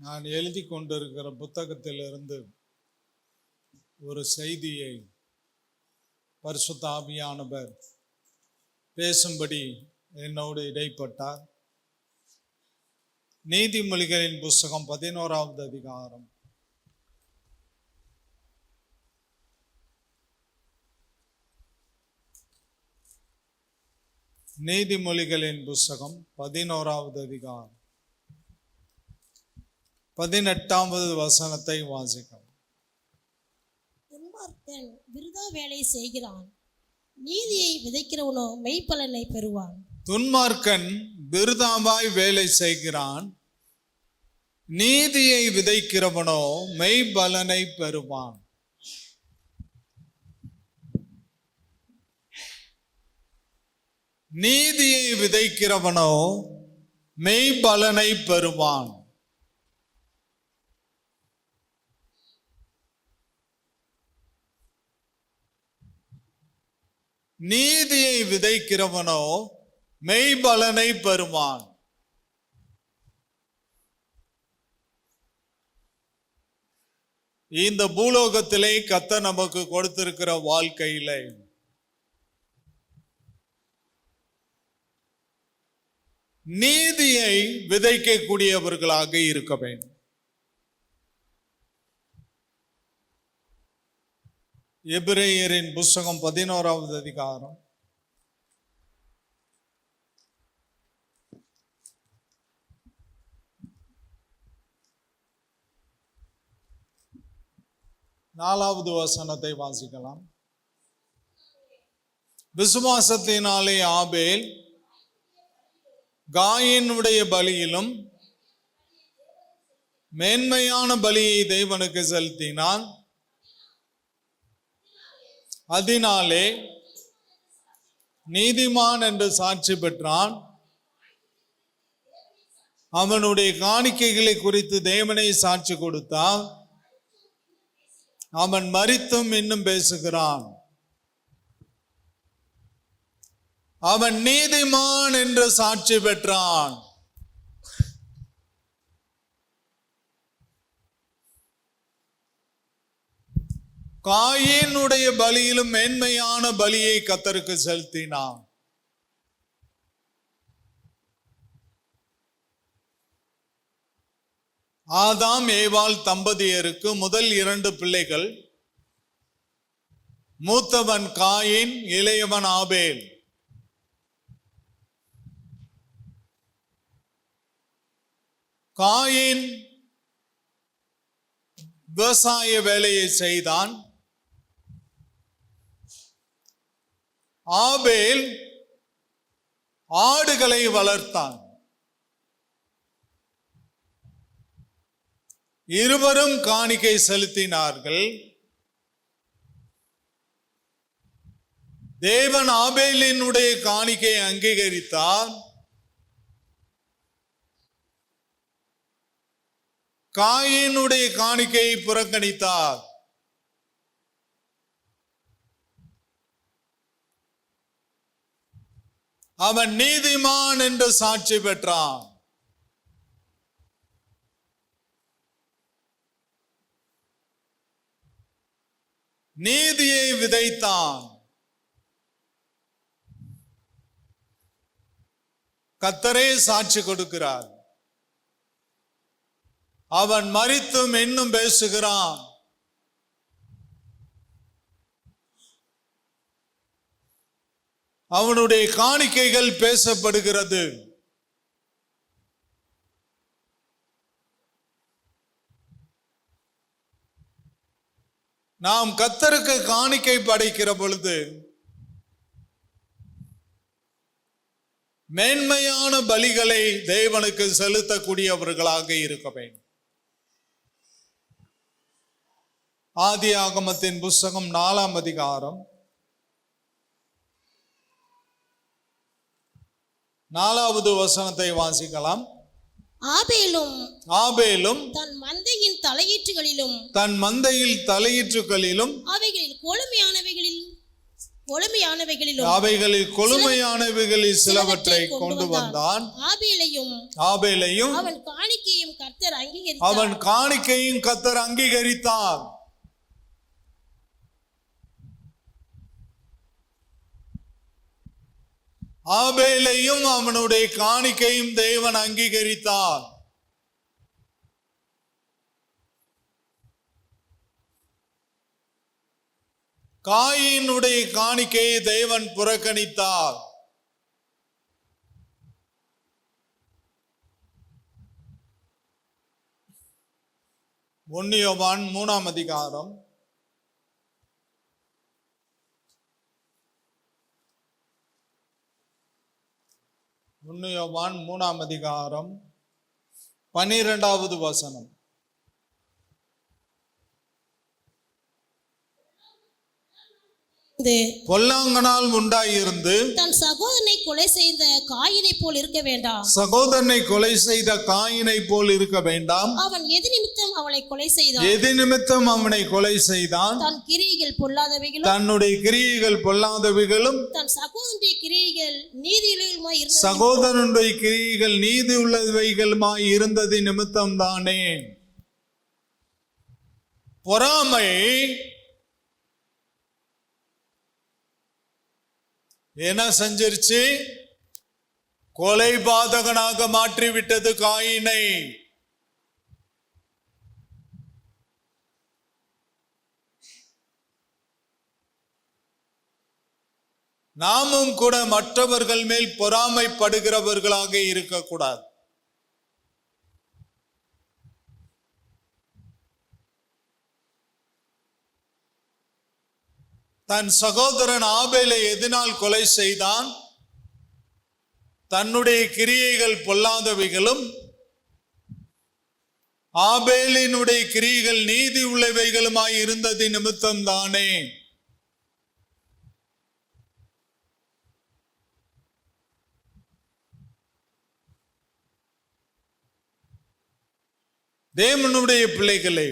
நான் எழுதி கொண்டிருக்கிற புத்தகத்திலிருந்து ஒரு செய்தியை பரிசுத்த ஆவியானவர் பேசும்படி என்னோடு இடைப்பட்டார். நீதிமொழிகளின் புஸ்தகம் 11வது அதிகாரம். நீதிமொழிகளின் புஸ்தகம் 11வது அதிகாரம் 18வது வசனத்தை வாசிக்கவும். துன்மார்க்கன் விருதா வேலை செய்கிறான், நீதியை விதைக்கிறவனோ மெய்ப்பலனை பெறுவான். துன்மார்க்கன் விருதாவாய் வேலை செய்கிறான், நீதியை விதைக்கிறவனோ மெய்ப்பலனை பெறுவான். நீதியை விதைக்கிறவனோ மெய்ப்பலனை பெறுவான். நீதியை விதைக்கிறவனோ மெய்பலனை பெறுவான். இந்த பூலோகத்திலே கர்த்தர் நமக்கு கொடுத்திருக்கிற வாழ்க்கையிலே நீதியை விதைக்கக்கூடியவர்களாக இருக்க வேண்டும். எபிரேயரின் புஸ்தகம் 11வது அதிகாரம் 4வது வசனத்தை வாசிக்கலாம். விசுவாசத்தினாலே ஆபேல் காயினுடைய பலியிலும் மேன்மையான பலியை தேவனுக்கு செலுத்தினான். அதனாலே நீதிமான் என்று சாட்சி பெற்றான். அவனுடைய காணிக்கைகளை குறித்து தேவனை சாட்சி கொடுத்தான். அவன் மரித்தும் இன்னும் பேசுகிறான். அவன் நீதிமான் என்று சாட்சி பெற்றான். காயினுடைய பலியிலும் மேன்மையான பலியை கர்த்தருக்கு செலுத்தினான். ஆதாம் ஏவாள் தம்பதியருக்கு முதல் 2 பிள்ளைகள். மூத்தவன் காயின், இளையவன் ஆபேல். காயின் விவசாய வேலையை செய்தான். ஆபேல் ஆடுகளை வளர்த்தான். இருவரும் காணிக்கை செலுத்தினார்கள். தேவன் ஆபேலினுடைய காணிக்கையை அங்கீகரித்தார். காயினுடைய காணிக்கையை புறக்கணித்தார். அவன் நீதிமான் என்று சாட்சி பெற்றான். நீதியை விதைத்தான். கர்த்தரே சாட்சி கொடுக்கிறார். அவன் மரித்தும் இன்னும் பேசுகிறான். அவனுடைய காணிக்கைகள் பேசப்படுகிறது. நாம் கர்த்தருக்கு காணிக்கை படைக்கிற பொழுது மேன்மையான பலிகளை தேவனுக்கு செலுத்தக்கூடியவர்களாக இருக்க வேண்டும். ஆதியாகமத்தின் புஸ்தகம் 4ஆம் அதிகாரம் 4வது வசனத்தை வாசிக்கலாம். ஆபேலும் தன் மந்தையின் தலையீற்றுகளிலும் தன் மந்தையில் தலையீற்றுகளிலும் அவைகளில் கொழுமையானவைகளில் கொழுமையானவைகளிலும் அவைகளில் கொழுமையானவைகளில் சிலவற்றை கொண்டு வந்தான். ஆபேலையும் அவன் காணிக்கையும் கர்த்தர் அங்கீகரித்தார். ஆபேலையும் அவனுடைய காணிக்கையும் தேவன் அங்கீகரித்தார். காயினுடைய காணிக்கையை தேவன் புறக்கணித்தார். யோவான் 3 அதிகாரம் 12வது வசனம். பொல்லாங்கனால் உண்டாயிருந்து தன் சகோதரனை கொலை செய்த காயினை போல் இருக்க வேண்டாம். சகோதரனை கொலை செய்த காயினை போல் இருக்க வேண்டாம். அவன் எது நிமித்தம் அவனை கொலை செய்தான்? தன் கிரியைகள் பொல்லாதவைகளும் தன்னுடைய கிரியைகள் பொல்லாதவைகளும் தன் சகோதரனுடைய கிரியைகள் நீதியுள்ளவைகளுமாய் இருந்தது. சகோதரனுடைய கிரியைகள் நீதி உள்ளவைகளுமாய் இருந்தது நிமித்தம் தானே. பொறாமை என்ன செஞ்சிருச்சு? கொலை பாதகனாக மாற்றிவிட்டது காயினை. நாமும் கூட மற்றவர்கள் மேல் பொறாமைப்படுகிறவர்களாக இருக்கக்கூடாது. தன் சகோதரன் ஆபேலை எதனால் கொலை செய்தான்? தன்னுடைய கிரியைகள் பொல்லாதவைகளும் ஆபேலினுடைய கிரியைகள் நீதி உள்ளவைகளுமாய் இருந்தது நிமித்தம் தானே. தேவனுடைய பிள்ளைகளே,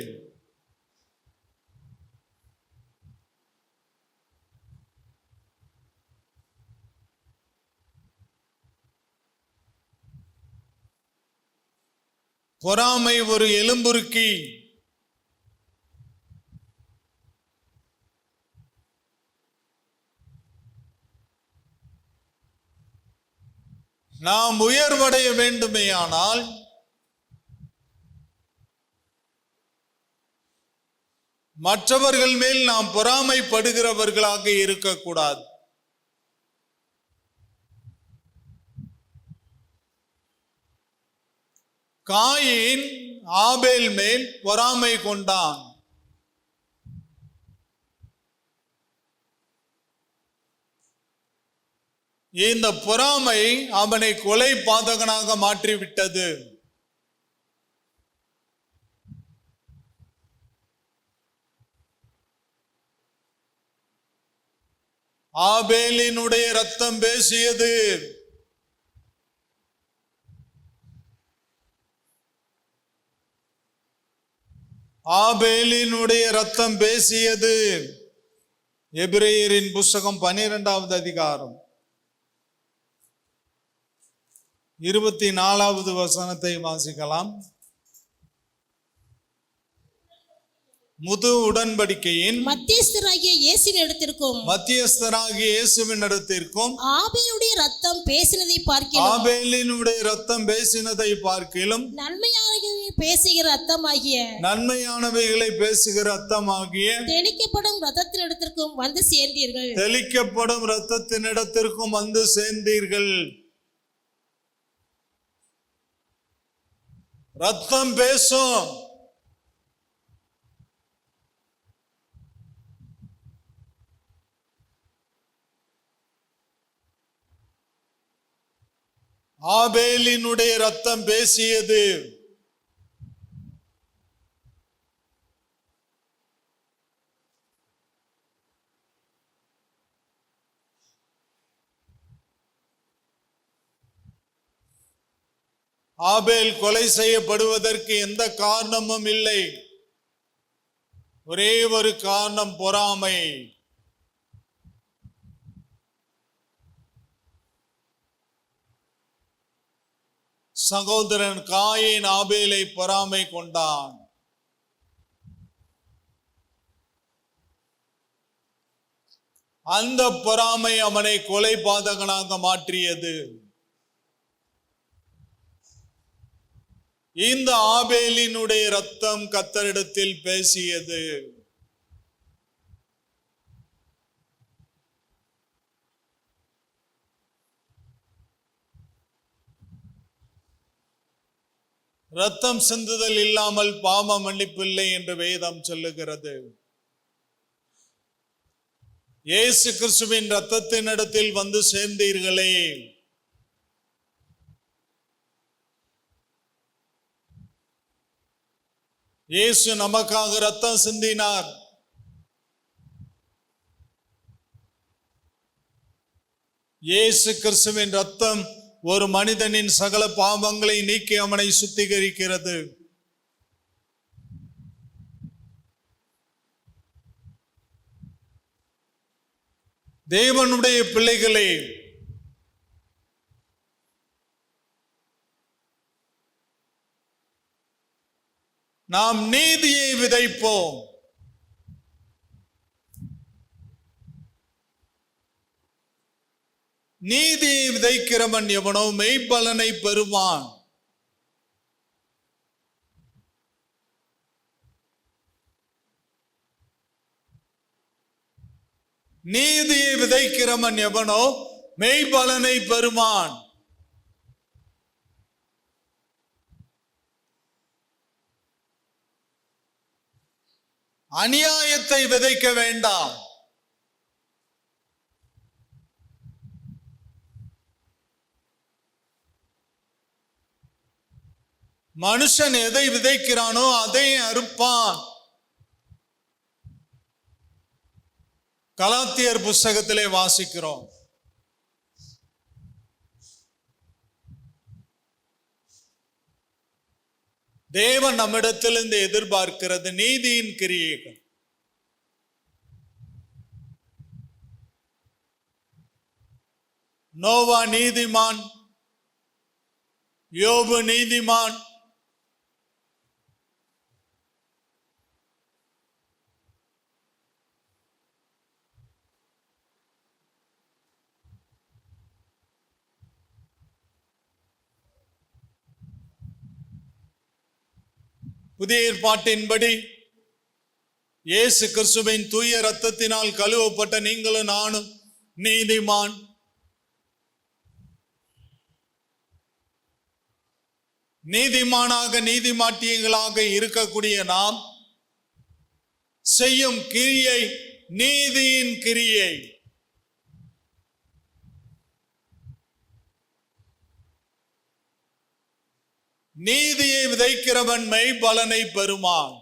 பொறாமை ஒரு எலும்புருக்கி. நாம் உயர்வடைய வேண்டுமேயானால் மற்றவர்கள் மேல் நாம் பொறாமைப்படுகிறவர்களாக இருக்கக்கூடாது. காயின் ஆபேல் மேல் பொறாமை கொண்டான். இந்த பொறாமை அவனை கொலை பாதகனாக மாற்றிவிட்டது. ஆபேலினுடைய ரத்தம் பேசியது. ஆபேலினுடைய ரத்தம் பேசியது. எபிரேயரின் புஸ்தகம் 12வது அதிகாரம் 24வது வசனத்தை வாசிக்கலாம். முது உடன்படிக்கையின் மத்தியஸ்தராகிய இயேசுவின் இடத்திற்கும் ஆபேலினுடைய ரத்தம் பேசினதை பார்க்கிலும் நன்மையானவைகளை பேசுகிற ரத்தமாகிய தெளிக்கப்படும் ரத்தத்தினிடத்திற்கும் வந்து சேர்ந்தீர்கள். ரத்தம் பேசும். ஆபேலினுடைய ரத்தம் பேசியது. ஆபேல் கொலை செய்யப்படுவதற்கு எந்த காரணமும் இல்லை. ஒரே ஒரு காரணம், பொறாமை. சகோதரன் காயின் ஆபேலை பொறாமை கொண்டான். அந்த பொறாமை அவனை கொலை பாதகனாக மாற்றியது. இந்த ஆபேலினுடைய இரத்தம் கர்த்தரிடத்தில் பேசியது. இரத்தம் சிந்துதல் இல்லாமல் பாவ மன்னிப்பில்லை என்று வேதம் சொல்லுகிறது. இயேசு கிறிஸ்துவின் இரத்தத்தின் இடத்தில் வந்து சேர்ந்தீர்களே, இயேசு நமக்காக இரத்தம் சிந்தினார். இயேசு கிறிஸ்துவின் இரத்தம் ஒரு மனிதனின் சகல பாவங்களை நீக்கி அவனை சுத்திகரிக்கிறது. தேவனுடைய பிள்ளைகளே, நாம் நீதியை விதைப்போம். நீதியை விதைக்கிறவன் எவனோ மெய்ப்பலனை பெறுவான். நீதியை விதைக்கிறவன் எவனோ மெய்ப்பலனை பெறுவான். அநியாயத்தை விதைக்க வேண்டாம். மனுஷன் எதை விதைக்கிறானோ அதை அறுப்பான். கலாத்தியர் புஸ்தகத்திலே வாசிக்கிறோம். தேவன் நம்மிடத்திலிருந்து எதிர்பார்க்கிறது நீதியின் கிரியைகள். நோவா நீதிமான், யோபு நீதிமான், புதிய ஏற்பாட்டின்படி இயேசு கிறிஸ்துவின் தூய இரத்தத்தினால் கழுவப்பட்ட நீங்களும் நானும் நீதிமான். நீதிமானாக நீதிமாட்டியங்களாக இருக்கக்கூடிய நாம் செய்யும் கிரியை நீதியின் கிரியை. நீதியை விதைக்கிறவன் மெய்ப்பலனை பெறுவான்.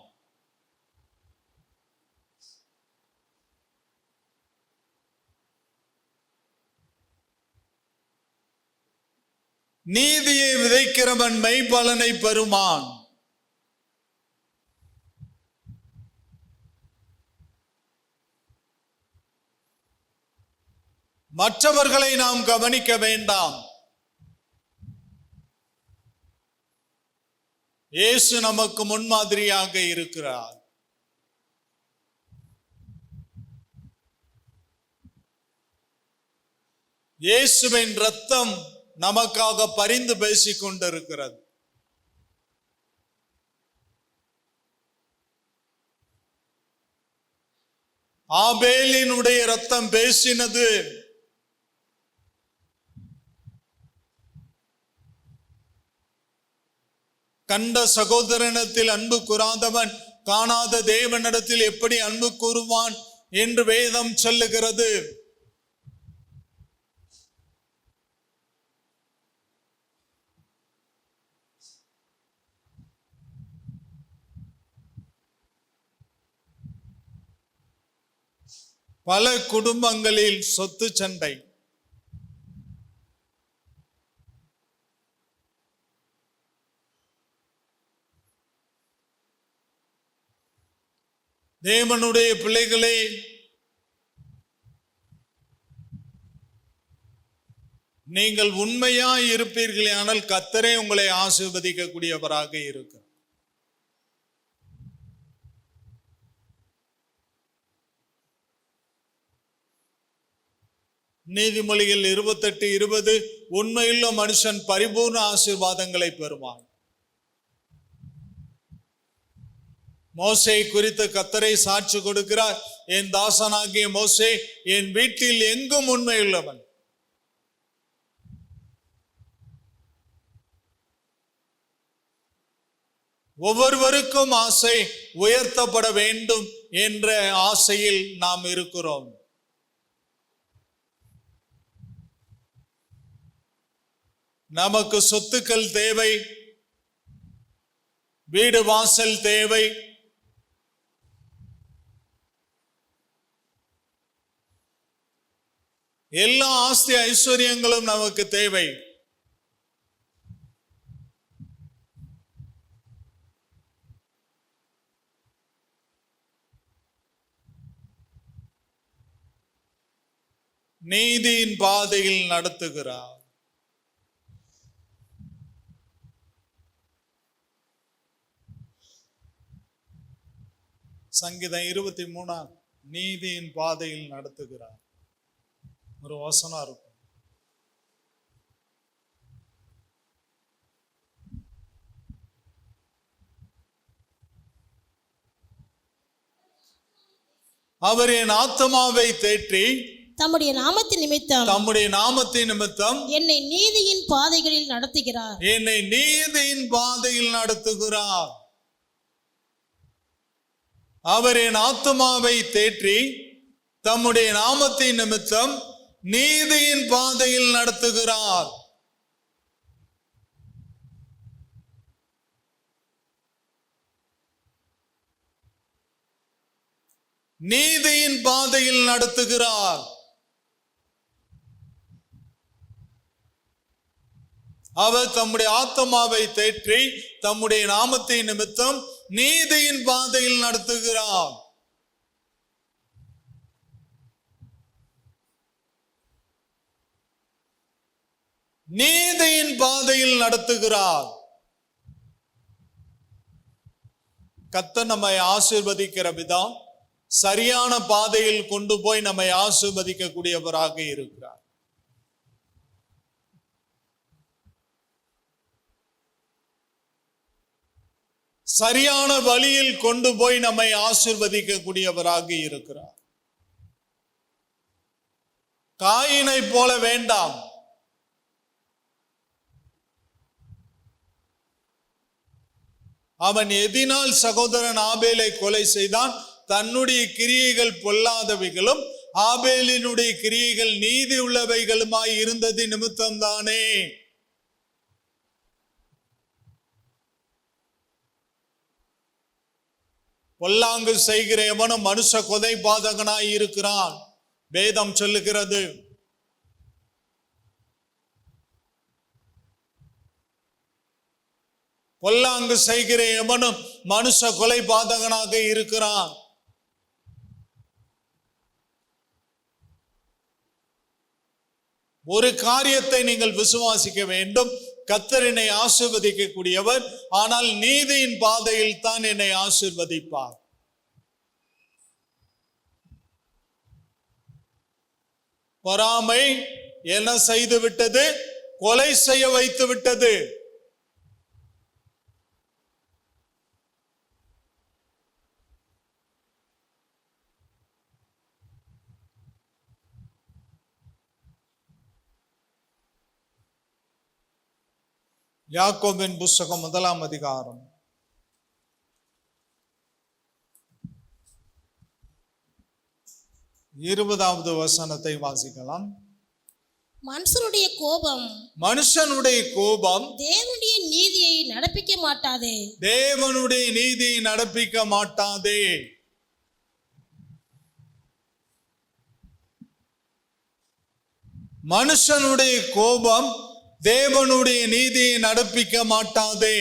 நீதியை விதைக்கிறவன் மெய்ப்பலனை பெறுவான். மற்றவர்களை நாம் கவனிக்க வேண்டாம். இயேசு நமக்கு முன்மாதிரியாக இருக்கிறார். இயேசுவின் இரத்தம் நமக்காக பரிந்து பேசிக் கொண்டிருக்கிறது. ஆபேலினுடைய இரத்தம் பேசினது. கண்ட சகோதரனிடத்தில் அன்பு கூறாதவன் காணாத தேவனிடத்தில் எப்படி அன்பு கூறுவான் என்று வேதம் சொல்லுகிறது. பல குடும்பங்களில் சொத்து சண்டை. தேவனுடைய பிள்ளைகளே, நீங்கள் உண்மையாய் இருப்பீர்களே ஆனால் கர்த்தரே உங்களை ஆசீர்வதிக்கக்கூடியவராக இருக்கிறார். நீதிமொழிகள் 28:20 உண்மையுள்ள மனுஷன் பரிபூர்ண ஆசீர்வாதங்களை பெறுவான். மோசே குறித்து கர்த்தரை சாட்சி கொடுக்கிறார், என் தாசனாகிய மோசே என் வீட்டில் எங்கும் உண்மையுள்ளவன். ஒவ்வொருவருக்கும் ஆசை உயர்த்தப்பட வேண்டும் என்ற ஆசையில் நாம் இருக்கிறோம். நமக்கு சொத்துக்கள் தேவை, வீடு வாசல் தேவை, எல்லா ஆஸ்தி ஐஸ்வர்யங்களும் நமக்கு தேவை. நீதியின் பாதையில் நடத்துகிறார். சங்கீதம் 23 நீதியின் பாதையில் நடத்துகிறார். ஒரு வசனம் இருக்கும். அவர் என் ஆத்துமாவை தேற்றி தம்முடைய நாமத்தின் நிமித்தம் என்னை நீதியின் பாதைகளில் நடத்துகிறார். அவர் என் ஆத்துமாவை தேற்றி தம்முடைய நாமத்தின் நிமித்தம் நீதியின் பாதையில் நடத்துகிறார். நீதியின் பாதையில் நடத்துகிறார். அவர் தம்முடைய ஆத்துமாவை தேற்றி தம்முடைய நாமத்தின் நிமித்தம் நீதியின் பாதையில் நடத்துகிறார். நீதியின் பாதையில் நடத்துகிறார். கர்த்தர் நம்மை ஆசீர்வதிக்கிற விதம் சரியான பாதையில் கொண்டு போய் நம்மை ஆசீர்வதிக்கக்கூடியவராக இருக்கிறார். சரியான வழியில் கொண்டு போய் நம்மை ஆசீர்வதிக்கக்கூடியவராக இருக்கிறார். காயினை போல வேண்டாம். அவன் எதினால் சகோதரன் ஆபேலை கொலை செய்தான். தன்னுடைய கிரியைகள் பொல்லாதவைகளும் ஆபேலினுடைய கிரியைகள் நீதி உள்ளவைகளுமாய் இருந்தது நிமித்தம்தானே. பொல்லாங்கு செய்கிற எவனும் மனுஷ கொலை பாதகனாய் இருக்கிறான். வேதம் சொல்லுகிறது. பொல்லாங்கு செய்கிற எவனும் மனுஷ கொலை பாதகனாக இருக்கிறான். ஒரு காரியத்தை நீங்கள் விசுவாசிக்க வேண்டும். கர்த்தர் என்னை ஆசீர்வதிக்கக்கூடியவர், ஆனால் நீதியின் பாதையில் தான் என்னை ஆசீர்வதிப்பார். பொறாமை என்ன செய்து விட்டது? கொலை செய்ய வைத்து விட்டது. யாக்கோபின் புஸ்தகம் 1 அதிகாரம் 20வது வசனத்தை வாசிக்கலாம். மனுஷனுடைய கோபம் தேவனுடைய நீதியை நடப்பிக்க மாட்டாதே. தேவனுடைய நீதியை நடப்பிக்க மாட்டாதே. மனுஷனுடைய கோபம் தேவனுடைய நீதியை நடப்பிக்க மாட்டாதே.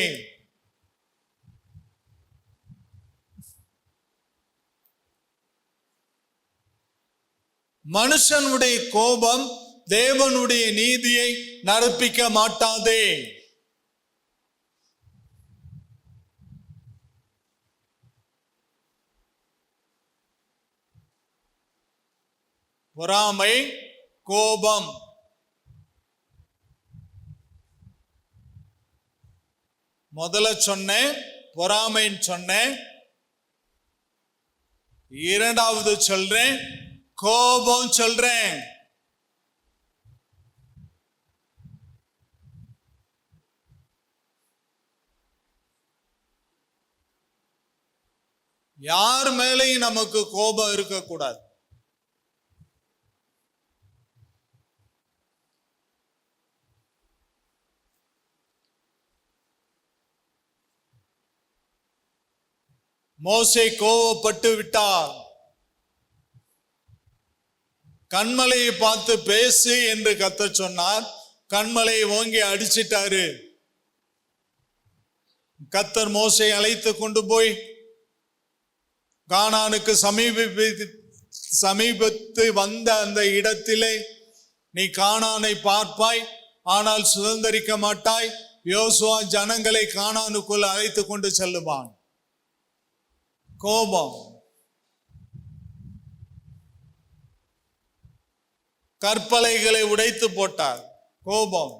மனுஷனுடைய கோபம் தேவனுடைய நீதியை நடப்பிக்க மாட்டாதே. பொறாமை, கோபம். முதல்ல சொன்னேன் பொறாமைன்னு சொன்னேன், இரண்டாவது சொல்றேன் கோபம் சொல்றேன். யார் மேலேயும் நமக்கு கோபம் இருக்கக்கூடாது. மோசே கோபப்பட்டு விட்டார். கன்மலையை பார்த்து பேசு என்று கர்த்தர் சொன்னார். கன்மலையை ஓங்கி அடிச்சிட்டாரு. கர்த்தர் மோசே அழைத்து கொண்டு போய் கானானுக்கு சமீபத்து வந்த அந்த இடத்திலே நீ கானானை பார்ப்பாய், ஆனால் சுதந்தரிக்க மாட்டாய். யோசுவா ஜனங்களை கானானுக்குள் அழைத்து கொண்டு செல்லுவான். கோபம். கற்பலைகளை உடைத்து போட்டார். கோபம்.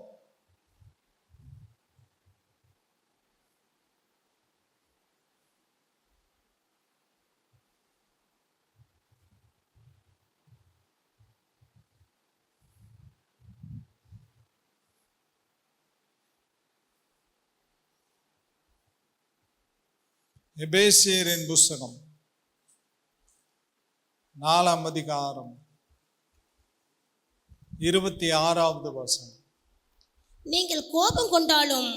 எபேசியரின் புஸ்தகம் 4ஆம் அதிகாரம் 26வது வசனம். நீங்கள் கோபம் கொண்டாலும்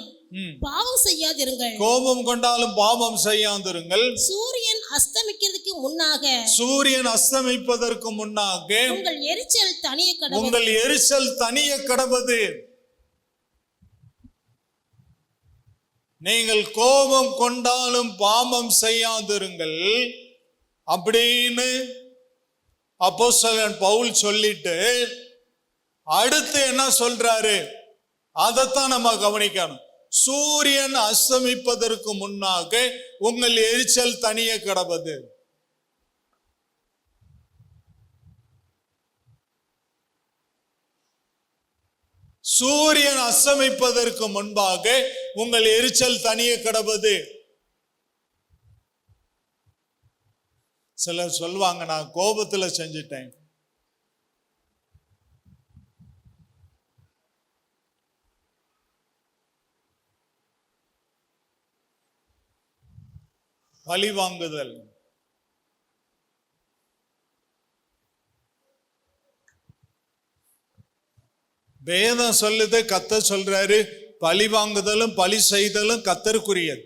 பாவம் செய்யாதிருங்கள். கோபம் கொண்டாலும் பாவம் செய்யாதிருங்கள். சூரியன் அஸ்தமிக்கிறதுக்கு முன்னாக, சூரியன் அஸ்தமிப்பதற்கு முன்னாக உங்கள் எரிச்சல் தனிய கடவது. உங்கள் எரிச்சல் தனிய கடவது. நீங்கள் கோபம் கொண்டாலும் பாவம் செய்யாதிருங்கள் அப்படின்னு அப்போஸ்தலன் பவுல் சொல்லிட்டு அடுத்து என்ன சொல்றாரு, அதைத்தான் நம்ம கவனிக்கணும். சூரியன் அஸ்தமிப்பதற்கு முன்னாக உங்கள் எரிச்சல் தனிய கடவது. சூரியன் அஸ்தமிப்பதற்கு முன்பாக உங்கள் எரிச்சல் தனிய கடவது. சிலர் சொல்வாங்க, நான் கோபத்துல செஞ்சிட்டேன். பழி வாங்குதல். வேதம் சொல்லுது, கர்த்தர் சொல்றாரு, பழி வாங்குதலும் பழி செய்தலும் கர்த்தருக்குரியது.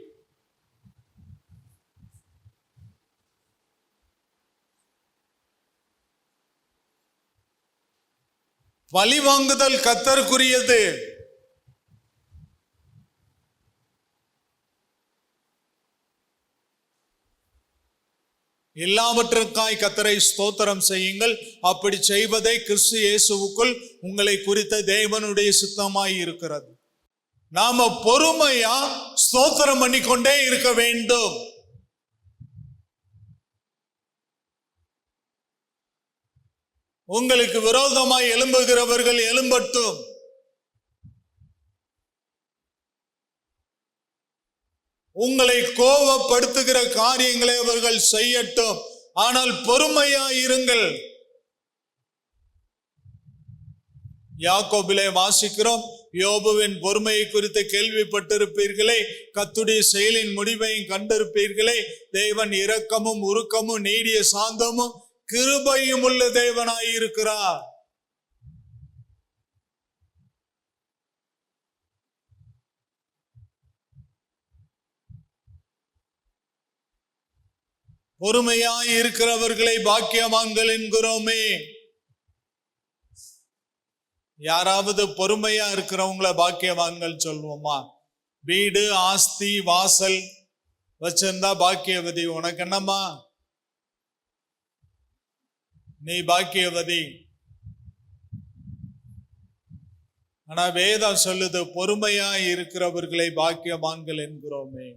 பழி வாங்குதல் கர்த்தருக்குரியது. எல்லாவற்றுக்காய் கர்த்தரை ஸ்தோத்திரம் செய்யுங்கள். அப்படி செய்வதே கிறிஸ்து இயேசுவுக்குள் உங்களை குறித்த தேவனுடைய சித்தமாய் இருக்கிறது. நாம பொறுமையா ஸ்தோத்திரம் பண்ணிக்கொண்டே இருக்க வேண்டும். உங்களுக்கு விரோதமாய் எழும்புகிறவர்கள் எழும்பட்டும். உங்களை கோபப்படுத்துகிற காரியங்களை அவர்கள் செய்யட்டும், ஆனால் பொறுமையா இருங்கள். யாக்கோபிலே வாசிக்கிறோம், யோபுவின் பொறுமையை குறித்து கேள்விப்பட்டிருப்பீர்களே, கர்த்தருடைய செயலின் முடிவையும் கண்டிருப்பீர்களே. தேவன் இரக்கமும் உருக்கமும் நீடிய சாந்தமும் கிருபையும் உள்ள தேவனாய் இருக்கிறார். பொறுமையாய் இருக்கிறவர்களை பாக்கியவான்கள் என்கிறோமே. யாராவது பொறுமையா இருக்கிறவங்கள பாக்கியவான்கள் சொல்லுவோமா? வீடு ஆஸ்தி வாசல் வச்சிருந்தா பாக்கியவதி. உனக்கு என்னம்மா, நீ பாக்கியவதி. ஆனா வேதம் சொல்லுது, பொறுமையா இருக்கிறவர்களை பாக்கியவான்கள் என்கிறோமே.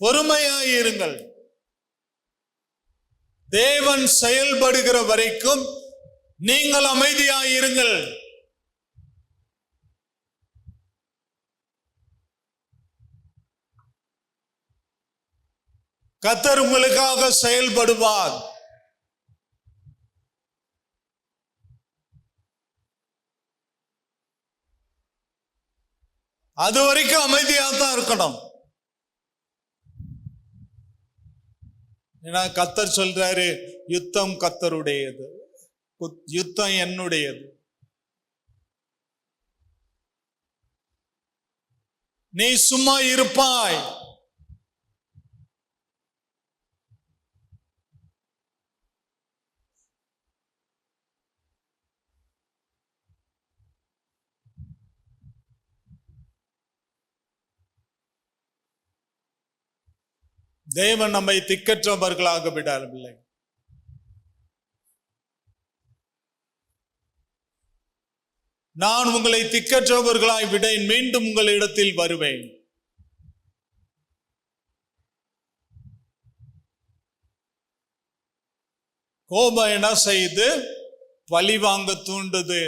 பொறுமையாயிருங்கள். தேவன் செயல்படுகிற வரைக்கும் நீங்கள் அமைதியாயிருங்கள். கர்த்தர் உங்களுக்காக செயல்படுவார். அது வரைக்கும் அமைதியாத்தான் இருக்கணும். ஏன்னா கர்த்தர் சொல்றாரு, யுத்தம் கர்த்தருடையது, யுத்தம் என்னுடையது. நீ சும்மா இருப்பாய். தேவன் நம்மை திக்கற்றவர்களாக விடவில்லை. நான் உங்களை திக்கற்றவர்களாய் விடேன், மீண்டும் உங்களிடத்தில் வருவேன். கோபம் என்ன செய்து? பழி வாங்க தூண்டுது.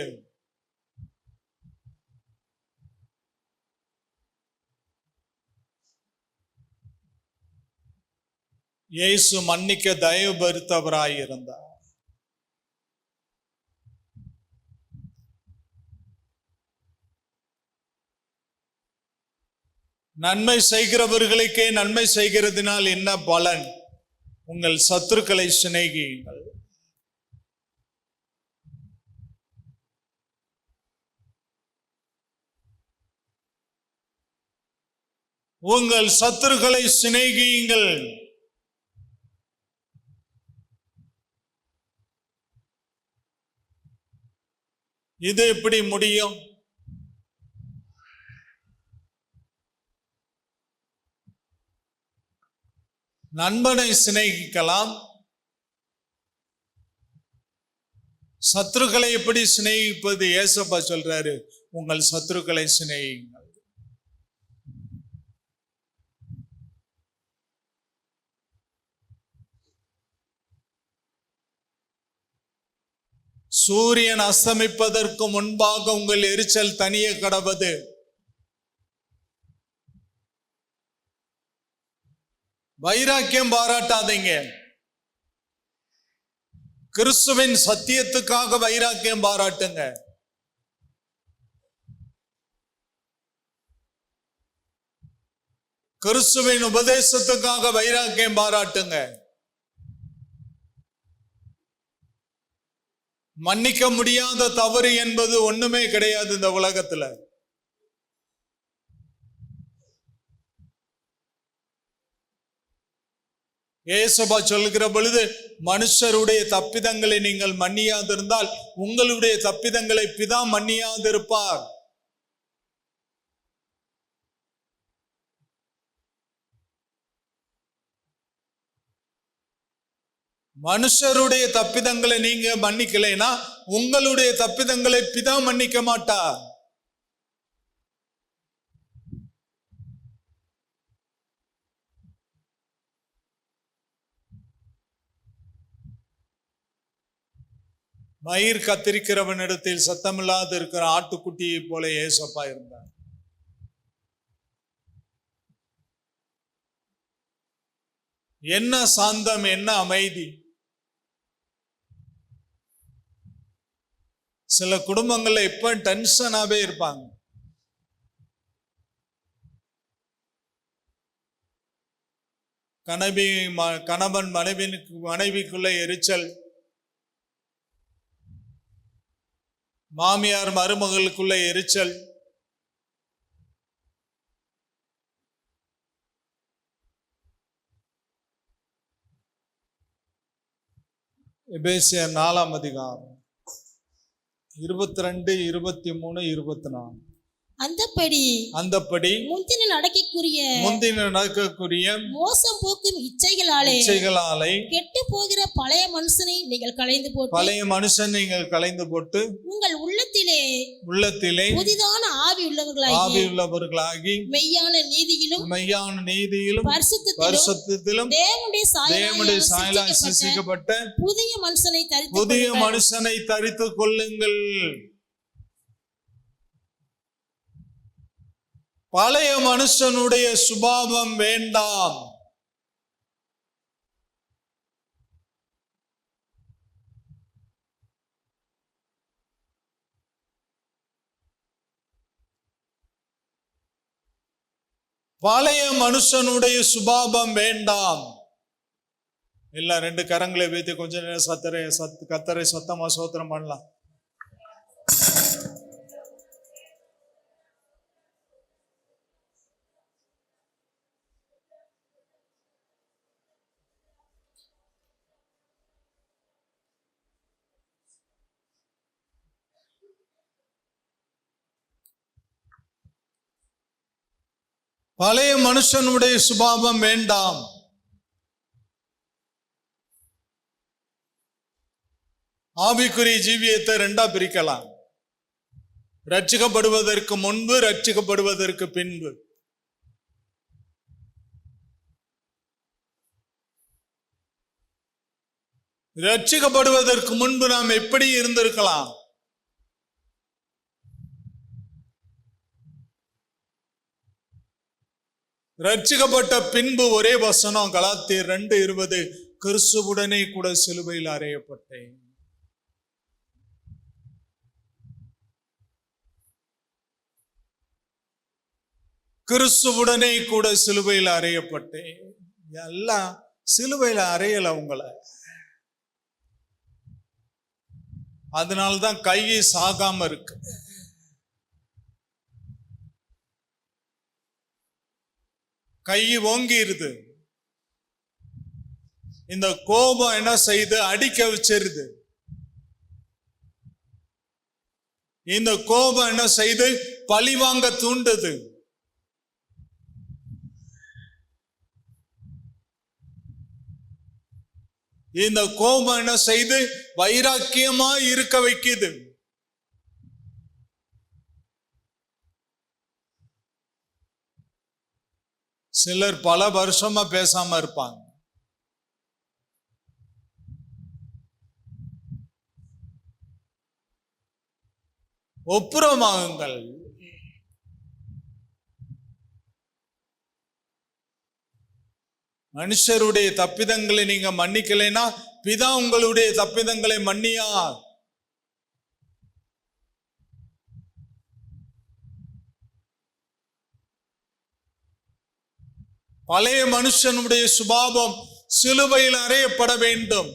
இயேசு மன்னிக்க தயவு பெருத்தவராயிருந்தார். நன்மை செய்கிறவர்களுக்கே நன்மை செய்கிறதினால் என்ன பலன்? உங்கள் சத்துருக்களை சிநேகியுங்கள். உங்கள் சத்துருக்களை சிநேகியுங்கள். இது எப்படி முடியும்? நண்பனை சிநேகிக்கலாம், சத்துருக்களை எப்படி சிநேகிப்பது? ஏசப்பா சொல்றாரு, உங்கள் சத்துருக்களை சிநேகியுங்கள். சூரியன் அஸ்தமிப்பதற்கு முன்பாக உங்கள் எரிச்சல் தனிய கடவது. வைராக்கியம் பாராட்டாதீங்க. கிறிஸ்துவின் சத்தியத்துக்காக வைராக்கியம் பாராட்டுங்க. கிறிஸ்துவின் உபதேசத்துக்காக வைராக்கியம் பாராட்டுங்க. மன்னிக்க முடியாத தவறு என்பது ஒண்ணுமே கிடையாது இந்த உலகத்துல. ஏசப்பா சொல்லுகிற பொழுது, மனுஷருடைய தப்பிதங்களை நீங்கள் மன்னியாதிருந்தால் உங்களுடைய தப்பிதங்களை பிதா மன்னியாதிருப்பார். மனுஷருடைய தப்பிதங்களை நீங்க மன்னிக்கலைன்னா உங்களுடைய தப்பிதங்களை பிதா மன்னிக்க மாட்டார். மயிர் கத்திரிக்கிறவனிடத்தில் சத்தமில்லாது இருக்கிற ஆட்டுக்குட்டியை போல ஏசப்பா இருந்தார். என்ன சாந்தம், என்ன அமைதி! சில குடும்பங்கள்ல இப்ப டென்ஷனாவே இருப்பாங்க. கணவன் மனைவிக்குள்ள எரிச்சல், மாமியார் மருமகளுக்குள்ள எரிச்சல், எபேசியர் 4 அதிகாரம் 22, 23, 24. அந்தப்படி முந்தின நடக்கக்கூடிய மோசம் போக்கும் இச்சைகளாலே கெட்டு போகிற பழைய மனுஷனை நீங்கள் களைந்து போட்டு உங்கள் உள்ளத்திலே புதிதான ஆவி உள்ளவர்களாகி மெய்யான நீதியிலும் பரிசுத்தத்திலும் தேவனுடைய சாயலாய் சிருஷ்டிக்கப்பட்ட புதிய மனுஷனை தரித்துக் கொள்ளுங்கள். பழைய மனுஷனுடைய சுபாவம் வேண்டாம். பழைய மனுஷனுடைய சுபாவம் வேண்டாம். இல்ல 2 கரங்களை வைத்து கொஞ்ச நேரம் கத்தரை சத்தமா சோத்திரம் பண்ணலாம். பழைய மனுஷனுடைய சுபாவம் வேண்டாம். ஆவிக்குரிய ஜீவியத்தை 2ஆ பிரிக்கலாம். ரட்சிக்கப்படுவதற்கு முன்பு, ரட்சிக்கப்படுவதற்கு பின்பு. ரட்சிக்கப்படுவதற்கு முன்பு நாம் எப்படி இருந்திருக்கலாம்? ரட்சிக்கப்பட்ட பின்பு ஒரே வசனம், கலாத்தியர் 2:20, கிறிஸ்துவுடனே கூட சிலுவையில் அறையப்பட்டேன். கிறிஸ்துவுடனே கூட சிலுவையில் அறையப்பட்டேன். எல்லாம் சிலுவையில் அறையல உங்களை. அதனால்தான் கை சாகாம இருக்கு. கை ஓங்கிருது. இந்த கோபம் என்ன செய்து அடிக்க வச்சிருது. இந்த கோபம் என்ன செய்து பழிவாங்க தூண்டுது. இந்த கோபம் என்ன செய்து வைராக்கியமா இருக்க வைக்குது. சிலர் பல வருஷமா பேசாம இருப்பாங்க. ஒப்புரமாகுங்கள். மனுஷருடைய தப்பிதங்களை நீங்க மன்னிக்கலைன்னா பிதா உங்களுடைய தப்பிதங்களை மன்னியார். பழைய மனுஷனுடைய சுபாவம் சிலுவையில் அறையப்பட வேண்டும்.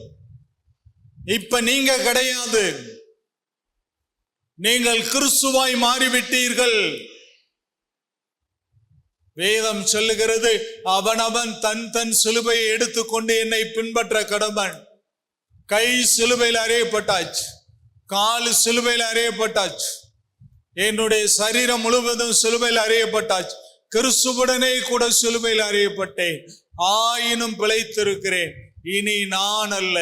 இப்ப நீங்க கிடையாது. நீங்கள் கிறிஸ்துவாய் மாறிவிட்டீர்கள். வேதம் சொல்லுகிறது, அவனவன் தன் சிலுவையை எடுத்துக்கொண்டு என்னை பின்பற்ற கடவன். கை சிலுவையில் அறையப்பட்டாச்சு, கால் சிலுவையில் அறையப்பட்டாச்சு, என்னுடைய சரீரம் முழுவதும் சிலுவையில் அறையப்பட்டாச்சு. கிறிஸ்துவுடனே கூட சிலுவையில் அறையப்பட்டேன். ஆயினும் பிழைத்திருக்கிறேன். இனி நான் அல்ல,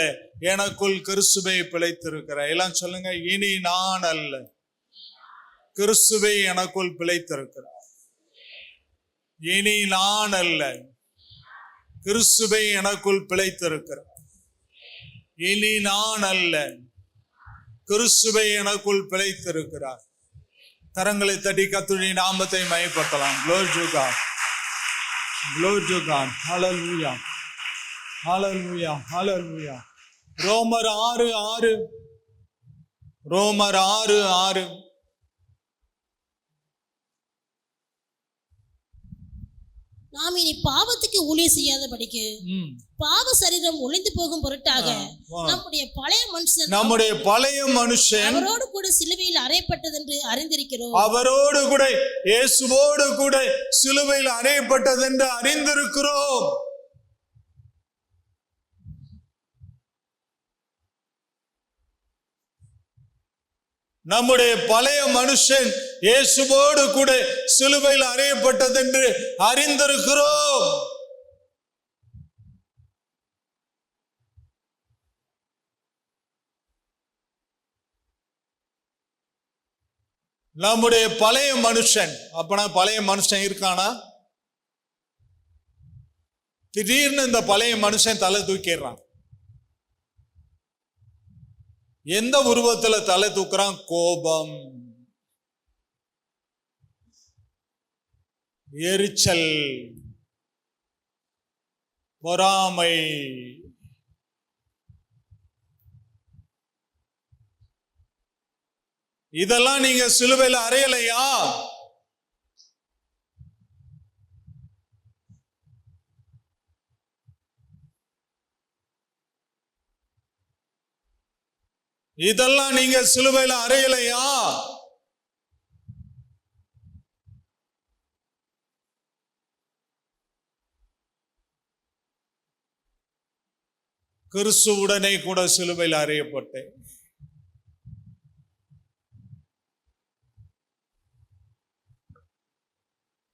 எனக்குள் கிறிஸ்துவை பிழைத்திருக்கிறேன். எல்லாம் சொல்லுங்க, இனி நான் அல்ல, கிறிஸ்துவை எனக்குள் பிழைத்திருக்கிறார். இனி நான் அல்ல, கிறிஸ்துவை எனக்குள் பிழைத்திருக்கிறார். இனி நான் அல்ல, கிறிஸ்துவை எனக்குள் பிழைத்திருக்கிறார். கரங்களை தட்டி கர்த்தருடைய நாமத்தை மகிமைப்படுத்தலாம். Glory to God. Glory to God. Hallelujah. Hallelujah. Hallelujah. ரோமர் 6:6. ரோமர் 6:6. நாம் இனி பாவத்துக்கு ஊழியம் செய்யாதபடிக்கு பாவ சரீரம் ஒளிந்து போகும் பொருட்டாக நம்முடைய பழைய மனுஷன் அவரோடு கூட சிலுவையில் அறையப்பட்டது என்று அறிந்திருக்கிறோம். அவரோடு கூட இயேசுவோடு கூட சிலுவையில் அறையப்பட்டது என்று அறிந்திருக்கிறோம். நம்முடைய பழைய மனுஷன் இயேசுவோடு கூட சிலுவையில் அறையப்பட்டது என்று அறிந்திருக்கிறோம். நம்முடைய பழைய மனுஷன், அப்பனா பழைய மனுஷன் இருக்கானா? திடீர்னு இந்த பழைய மனுஷன் தலை தூக்கிடுறான். எந்த உருவத்துல தலை தூக்குறான்? கோபம், எரிச்சல், பொறாமை. இதெல்லாம் நீங்க சிலுவையில் அறையலையா? இதெல்லாம் நீங்க சிலுவையில் அறையலையா? கிறிஸ்துவுடனே கூட சிலுவையில் அறையப்பட்டேன்.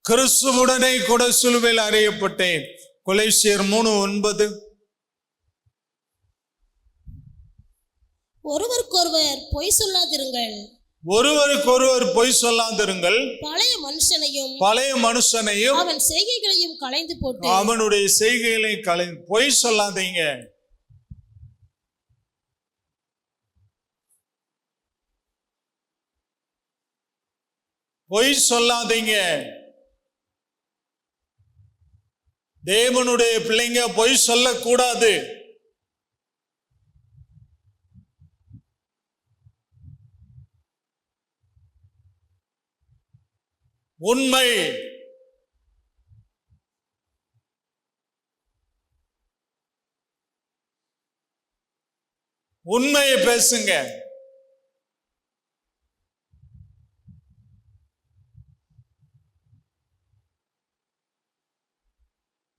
கிறிஸ்துவுடனே கூட சிலுவையில் அறையப்பட்டேன். கொலோசியர் 3:9. ஒருவருக்கொருவர் பொய் சொல்லாதிருங்கள். ஒருவருக்கொருவர் பொய் சொல்லாதிருங்கள். பழைய மனுஷனையும் அவன் செய்கைகளையும் களைந்து போட்டு, அவனுடைய செய்கைகளை களைந்து. பொய் சொல்லாதீங்க. பொய் சொல்லாதீங்க. தேவனுடைய பிள்ளைங்க பொய் சொல்லக்கூடாது. உண்மை. உண்மையை பேசுங்க.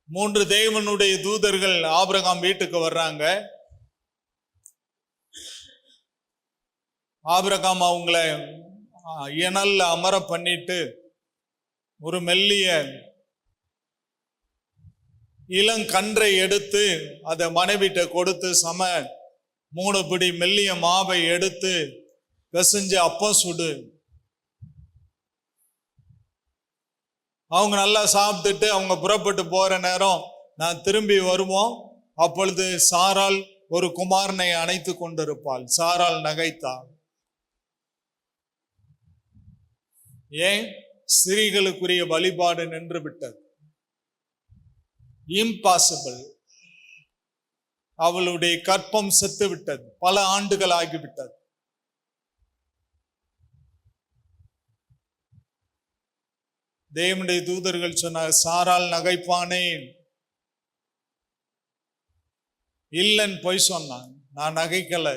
மூன்று தேவனுடைய தூதர்கள் ஆபிரகாம் வீட்டுக்கு வர்றாங்க. ஆபிரகாம் அவங்கள இணல்ல அமர பண்ணிட்டு ஒரு மெல்லிய இளங்கன்றை எடுத்து அதை மனைவிட்ட கொடுத்து 3 பிடி மெல்லிய மாவை எடுத்து பிசைஞ்சு அப்பம் சுடு. அவங்க நல்லா சாப்பிட்டுட்டு அவங்க புறப்பட்டு போற நேரம் நான் திரும்பி வருவோம். அப்பொழுது சாராள் ஒரு குமாரனை அணைத்து கொண்டிருப்பாள். சாராள் நகைத்தாள். ஏன்? ஸ்திரீகளுக்குரிய வழிபாடு நின்று விட்டது. இம்பாசிபிள். அவளுடைய கற்பம் செத்து விட்டது. பல ஆண்டுகள் ஆகிவிட்டது. தேவனுடைய தூதர்கள் சொன்னார், சாராள் நகைப்பானே? இல்லைன்னு பொய் சொன்னான். நான் நகைக்கல.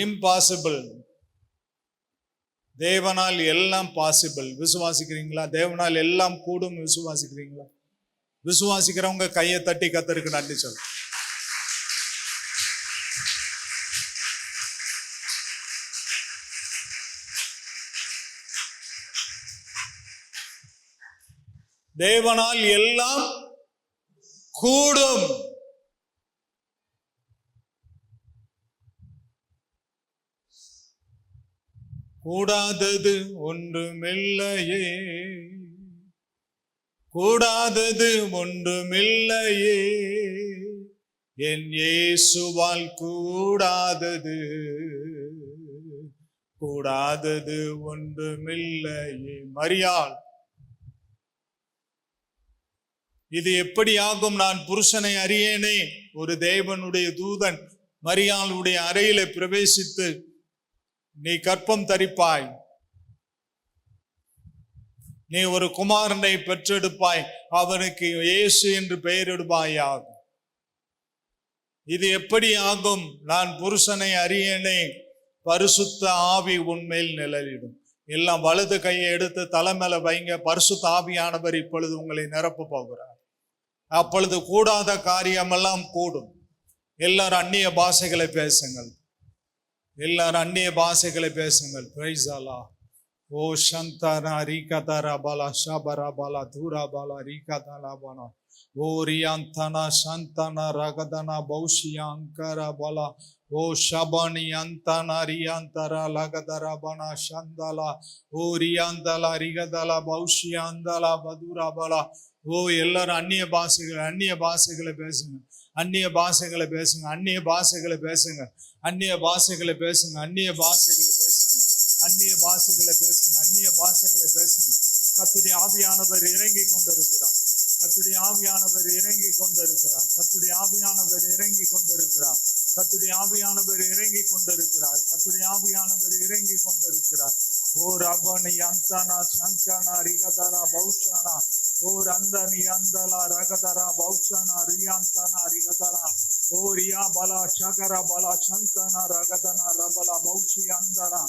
இம்பாசிபிள். தேவனால் எல்லாம் பாசிபிள். விசுவாசிக்கிறீங்களா? தேவனால் எல்லாம் கூடும். விசுவாசிக்கிறீங்களா? விசுவாசிக்கிறவங்க கையை தட்டி கர்த்தருக்கு நன்றி சொல்லு. தேவனால் எல்லாம் கூடும். கூடாதது ஒன்றுமில்லையே, கூடாதது ஒன்றுமில்லையே, என் இயேசுவால் கூடாதது, கூடாதது ஒன்றுமில்லையே. மரியாள், இது எப்படி ஆகும்? நான் புருஷனை அறியேனே. ஒரு தேவனுடைய தூதன் மரியாளுடைய அறையில பிரவேசித்து, நீ கற்பம் தரிப்பாய், நீ ஒரு குமாரனை பெற்றெடுப்பாய், அவனுக்கு இயேசு என்று பெயரிடுவாயாக. இது எப்படி ஆகும்? நான் புருஷனை அறியேனே, பரிசுத்த ஆவி உன்மேல் நிழலிடும். எல்லாம் வலது கையை எடுத்து தலை மேல வைங்க. பரிசுத்த ஆவியானவர் இப்பொழுது உங்களை நிரப்ப போகிறார். அப்பொழுது கூடாத காரியமெல்லாம் கூடும். எல்லாரும் அந்நிய பாஷைகளை பேசுங்கள். எல்லாரும் அந்நிய பாஷைகளை பேசுங்கள். பிரைஸ் அல்லாஹ். ஓ சந்தனா ரீகதரா பாலா ஷபரா பாலா தூரா பாலா ரீகதலா பாலா ஓ ரியாந்தனா சந்தனா ரகதனா பௌஷியா அங்கரா பாலா ஓ ஷபானி அந்தனா ரியாந்தரா லகதரா பானா சந்தலா ஓ ரியாந்தலா ரிகதலா பௌஷியா அந்தலா பதுரா பாலா. ஓ எல்லாரும் அந்நிய பாஷைகளை பேசுங்க. அந்நிய பாஷைகளை பேசுங்க. அந்நிய பாஷைகளை பேசுங்க. அந்நிய பாஷைகளை பேசுங்க. அந்நிய பாஷைகளை பேசுங்க. அந்நிய பாஷைகளை பேசுங்க. அந்நிய பாஷைகளை பேசுங்க. கர்த்தருடைய ஆவியானவர் இறங்கி கொண்டிருக்கிறார். கர்த்தருடைய ஆவியானவர் இறங்கி கொண்டிருக்கிறார். கர்த்தருடைய ஆவியானவர் இறங்கி கொண்டிருக்கிறார். கர்த்தருடைய ஆவியானவர் இறங்கி கொண்டிருக்கிறார். கர்த்தருடைய ஆவியானவர் இறங்கி கொண்டிருக்கிறார். ஓ ரபனி அந்தனா சங்கனா ரிகதரா பௌஷானா ஓ ரந்தனி அந்தலா ரகதரா பௌஷானா ரியாந்தனா ரிகதரா ஓ ரியா பலா சகர பலா சந்தனா ரகதனா ரபலா பௌஷி அந்தனா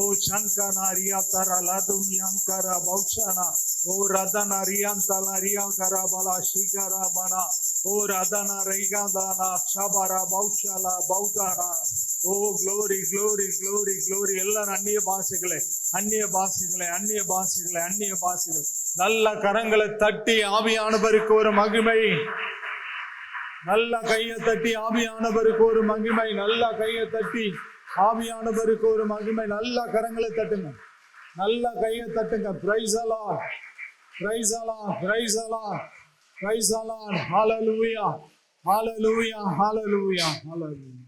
ஓ சங்கனா ரியாதரா லதுமி அங்கரா பௌஷானா ஓ ரதனா ரியாந்தலா ரியாகரா பலா ஷிகரா பனா ஓ ரதனா ரைகதனா ஷபரா பௌஷாலா பௌதானா. Oh glory glory glory glory. எல்லாரும் அந்நிய பாஷைகளை அந்நிய பாஷைகளை அந்நிய பாஷைகளை அந்நிய பாஷைகள். நல்ல கரங்களை தட்டி ஆவியானவருக்கு ஒரு மகிமை. நல்ல கையை தட்டி ஆவியானவருக்கு ஒரு மகிமை. நல்ல கையை தட்டி ஆவியானவருக்கு ஒரு மகிமை. நல்ல கரங்களை தட்டுங்க. நல்ல கையை தட்டுங்க. பிரைஸ் அல்லாஹ், பிரைஸ் அல்லாஹ், பிரைஸ் அல்லாஹ், பிரைஸ் அல்லாஹ். ஹல்லேலூயா, ஹல்லேலூயா, ஹல்லேலூயா, ஹல்லேலூயா.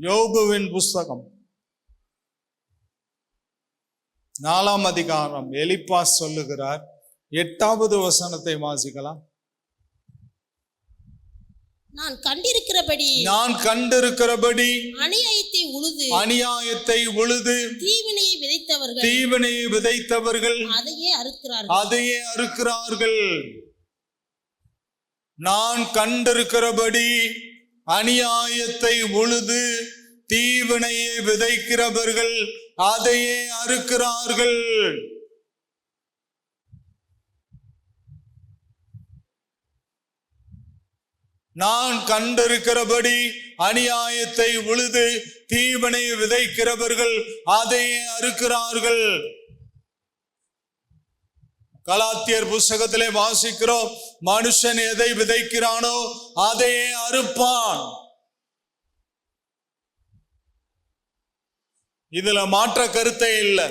யோபுவின் புஸ்தகம் 4ஆம் அதிகாரம். எலிப்பாஸ் சொல்லுகிறார். 8வது வசனத்தை வாசிக்கலாம். நான் கண்டிருக்கிறபடி அநியாயத்தை உழுது தீவினையை விதைத்தவர்கள் அதையே அறுக்கிறார்கள். நான் கண்டிருக்கிறபடி அநியாயத்தை உழுது தீவினையை விதைக்கிறவர்கள் அதையே அறுக்கிறார்கள். நான் கண்டிருக்கிறபடி அநியாயத்தை உழுது தீவினை விதைக்கிறவர்கள் அதையே அறுக்கிறார்கள். கலாத்தியர் புஸ்தகத்திலே வாசிக்கிறோம், மனுஷன் எதை விதைக்கிறானோ அதையே அறுப்பான். இதுல மாற்ற கருத்தே இல்லை.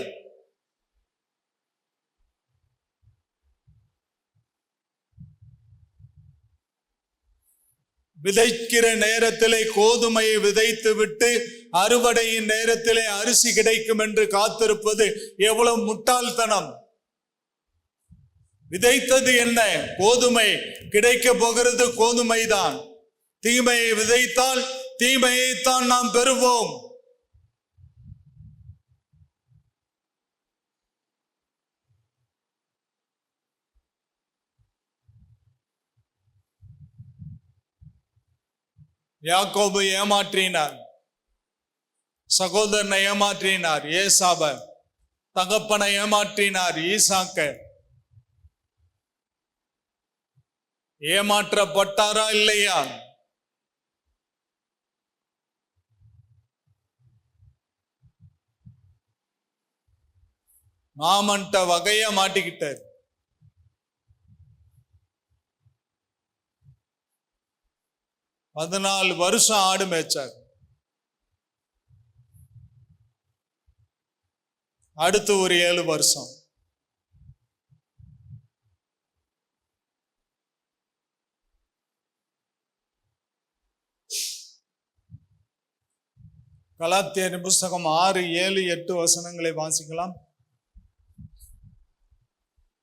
விதைக்கிற நேரத்திலே கோதுமையை விதைத்து விட்டு அறுவடையின் நேரத்திலே அரிசி கிடைக்கும் என்று காத்திருப்பது எவ்வளவு முட்டாள்தனம். விதைத்தது என்ன? கோதுமை. கிடைக்க போகிறது கோதுமைதான். தீமையை விதைத்தால் தீமையைத்தான் நாம் பெறுவோம். யாக்கோபு ஏமாற்றினார், சகோதரனை ஏமாற்றினார் ஏசாப, தகப்பனை ஏமாற்றினார் ஈசாக்க. ஏமாற்றப்பட்டாரா இல்லையா? மாமன்ட்ட வகைய மாட்டிக்கிட்டார். பதினாலு வருஷம் ஆடு மேய்ச்சார். அடுத்து ஒரு 7 வருஷம். கலாத்தியர் புஸ்தகம் 6, 7, 8 வசனங்களை வாசிக்கலாம்.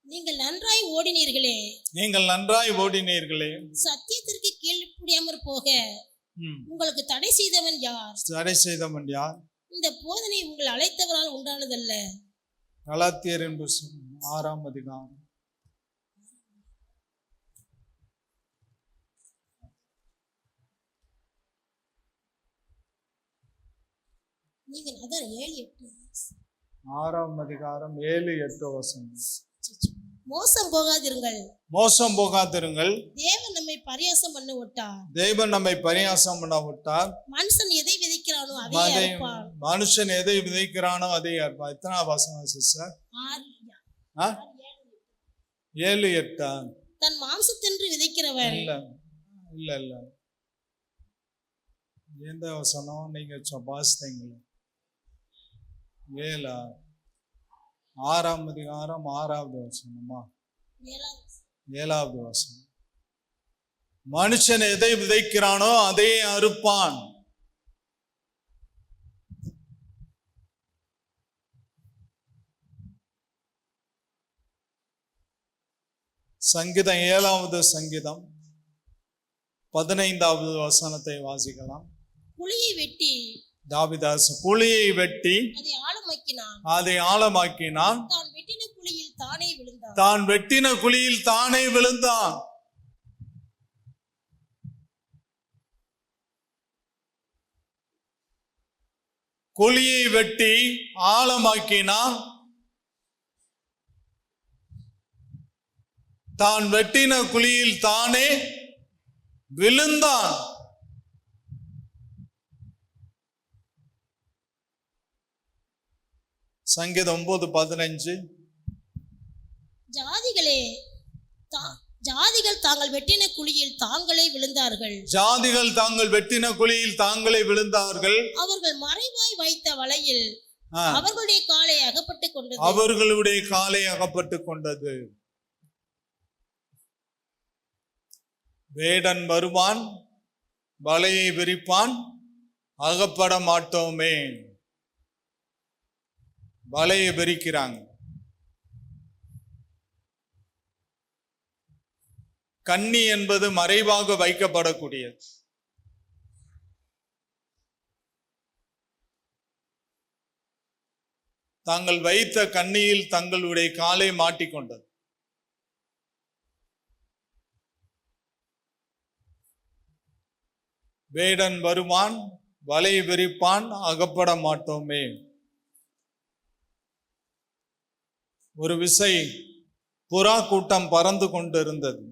நீங்கள் நன்றாய் ஓடினீர்களே, சத்தியத்திற்கு கீழ்ப்படியாமற் போக உங்களுக்கு தடை செய்தவன் யார்? இந்த போதனை உங்கள் அழைத்தவரால் உண்டானதல்ல. கலாத்தியரின் புஸ்தகம் 6ஆம் அதிகாரம். நீங்கள் அதான் 7, 8. 6ஆம் அதிகாரம் 7, 8 வசனம். மோசம் மோசம் போகாதிருங்கள். தேவன் நம்மை பரியாசம் பண்ண விட்டார். தேவன் நம்மை பரியாசம் பண்ண விட்டார். மனுஷன் எதை விதைக்கிறானோ அதை அறுப்பான். மனுஷன் எதை விதைக்கிறானோ அதை அறுப்பான். எத்தனை வசனம் சிஸ்டர்? 7, 8. தன் மாம்சத்தென்று விதைக்கிறவன். இல்ல எந்த வசனம் நீங்க வாசித்தீங்களா? 7, 6ஆம் அதிகாரம் 6வது வசனமா? 7வது வசனம். மனுஷன் எதை விதைக்கிறானோ அதை அறுப்பான். சங்கீதம் 7வது சங்கீதம் 15வது வசனத்தை வாசிக்கலாம். குழியை வெட்டி தாவீது குழியை வெட்டி அதை ஆழமாக்கினான். தான் வெட்டின குழியில் தானே விழுந்தான். தான் வெட்டின குழியில் தானே விழுந்தான். குழியை வெட்டி ஆழமாக்கினான். தான் வெட்டின குழியில் தானே விழுந்தான். சங்கீதம் 9:15. ஜாதிகள் தாங்கள் வெட்டின குழியில் தாங்களே விழுந்தார்கள். ஜாதிகள் தாங்கள் வெட்டின குழியில் தாங்களே விழுந்தார்கள். அவர்கள் மறைவாய் வைத்த வலையில் அவர்களுடைய காலை அகப்பட்டுக் கொண்டது. அவர்களுடைய காலை அகப்பட்டுக் கொண்டது. வேடன் வருவான், வலையை விரிப்பான், அகப்பட மாட்டோமே. வலையை விரிக்கிறாங்க. கண்ணி என்பது மறைவாக வைக்கப்படக்கூடியது. தாங்கள் வைத்த கண்ணியில் தங்களுடைய காலை மாட்டிக்கொண்டது. வேடன் வருவான், வலை விரிப்பான், அகப்பட மாட்டோமே. ஒரு விசை புறா கூட்டம் பறந்து கொண்டிருந்தது.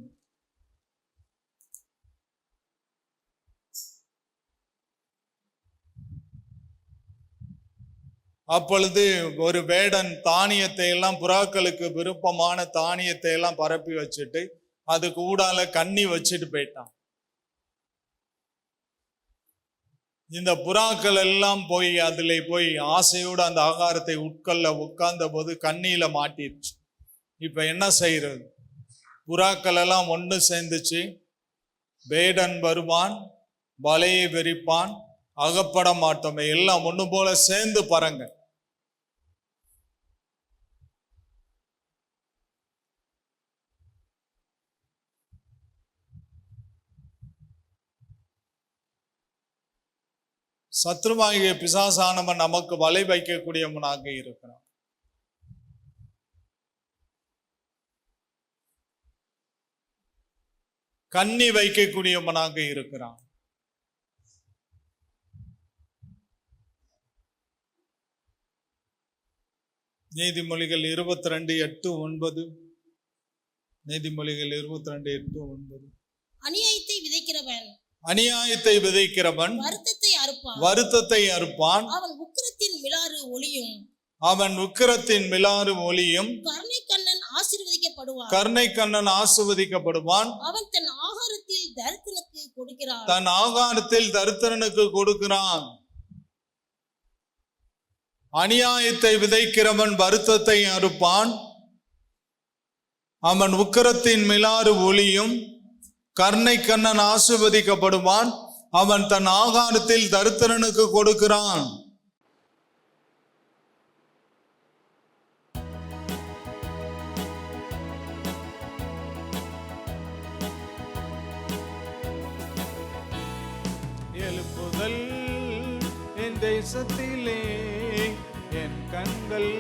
அப்பொழுது ஒரு வேடன் தானியத்தை எல்லாம், புறாக்களுக்கு விருப்பமான தானியத்தை எல்லாம் பரப்பி வச்சுட்டு அதுக்கு ஊடால கண்ணி வச்சுட்டு போயிட்டான். இந்த புறாக்கள் எல்லாம் போய் அதுல போய் ஆசையோடு அந்த ஆகாரத்தை உட்கார்ந்த போது கண்ணியில மாட்டிருச்சு. இப்ப என்ன செய்யறது? புறாக்கள் எல்லாம் ஒன்று சேர்ந்துச்சு. வேடன் வருவான், வலையை வெறிப்பான், அகப்பட மாட்டோமே. எல்லாம் ஒண்ணு போல சேர்ந்து பறங்க. சத்ருவாகிய பிசாசானவன் நமக்கு வலை வைக்கக்கூடியவனாக இருக்கிறான். கண்ணி வைக்கக்கூடியவனாக இருக்கிறான். நீதிமொழிகள் 22:8-9. நீதிமொழிகள் 22:8-9. அநியாயத்தை விதைக்கிறவன் வருத்தத்தை அறுப்பான். அவன் உக்கிரத்தின் மிலாறு ஒளியும். கர்ணை கண்ணன் ஆசீர்வதிக்கப்படுவான். அவன் தன் ஆகாரத்தில் தரித்திரனுக்கு கொடுக்கிறான். அநியாயத்தை விதைக்கிறவன் வருத்தத்தை அறுப்பான். அவன் உக்கிரத்தின் மிலாறு ஒளியும். கர்ணை கண்ணன் ஆசீர்வதிக்கப்படுவான். அவன் தன் ஆகாரத்தில் தரித்திரனுக்கு கொடுக்கிறான். எழுப்புதல் என் தேசத்திலே என் கண்கள்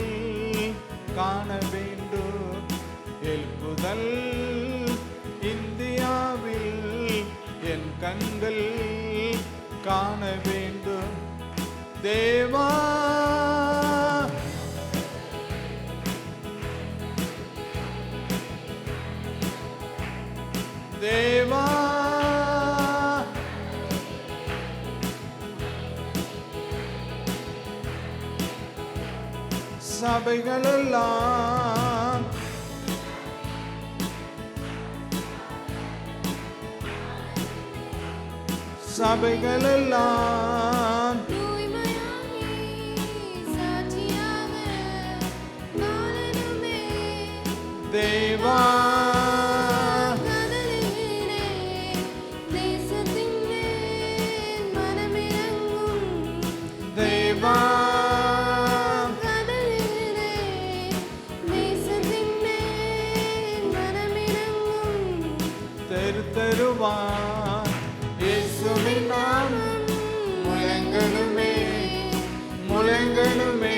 காண வேண்டும். எழுப்புதல் இந்தியாவில் என் கண்கள் காண வேண்டும். தேவா சபைகளெல்லாம் சபைகளெல்லாம் தேவா தேவா தெருவான் இயேசுவின் நாமம் முழங்கணுமே முழங்கணுமே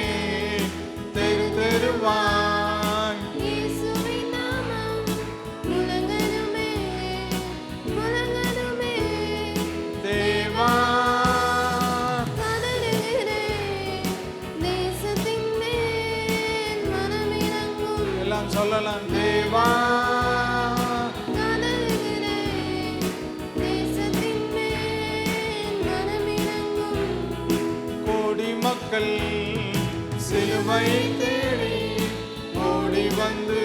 தெருவான் தேவா எல்லாம் சொல்லலாம் தேவா கோடி மக்கள் சிலுவை தேடி ஓடி வந்து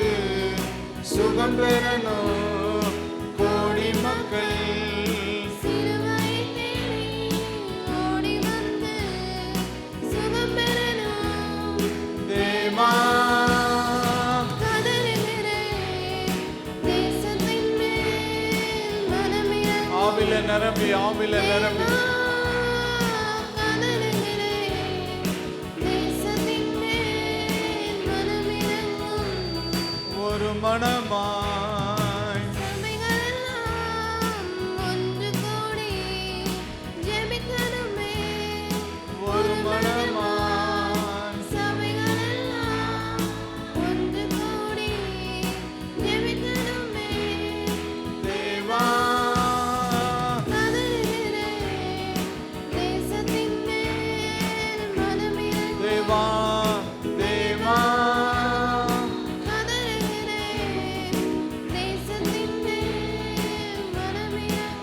சுகம் பெறணும் கோடி மக்கள் தேவா ஆவில நிரம்பி ஆவில நிரம்பி ஒரு மனமாய் ஒரு மனமாய் தேவா தேவா தேவா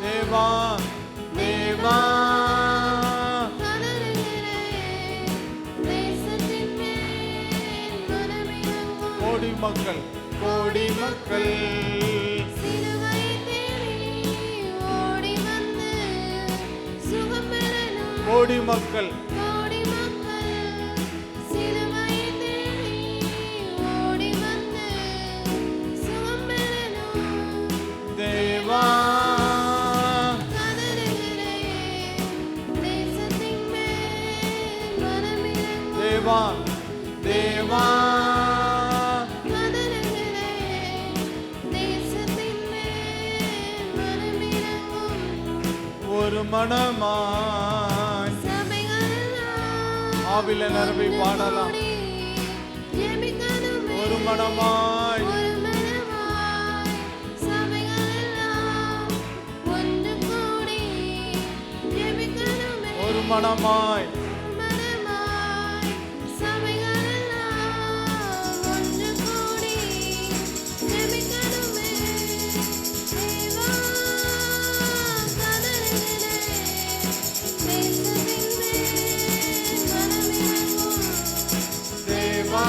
தேவா தேவா கோடி மக்கள் கோடி மக்கள் கோடி மக்கள் தேவா தேவா தேவா ஒரு மனமாய் ஆவில நிரம்பி பாடலாம் ஒரு மனமாய் ஒரு மனமாய் தேவா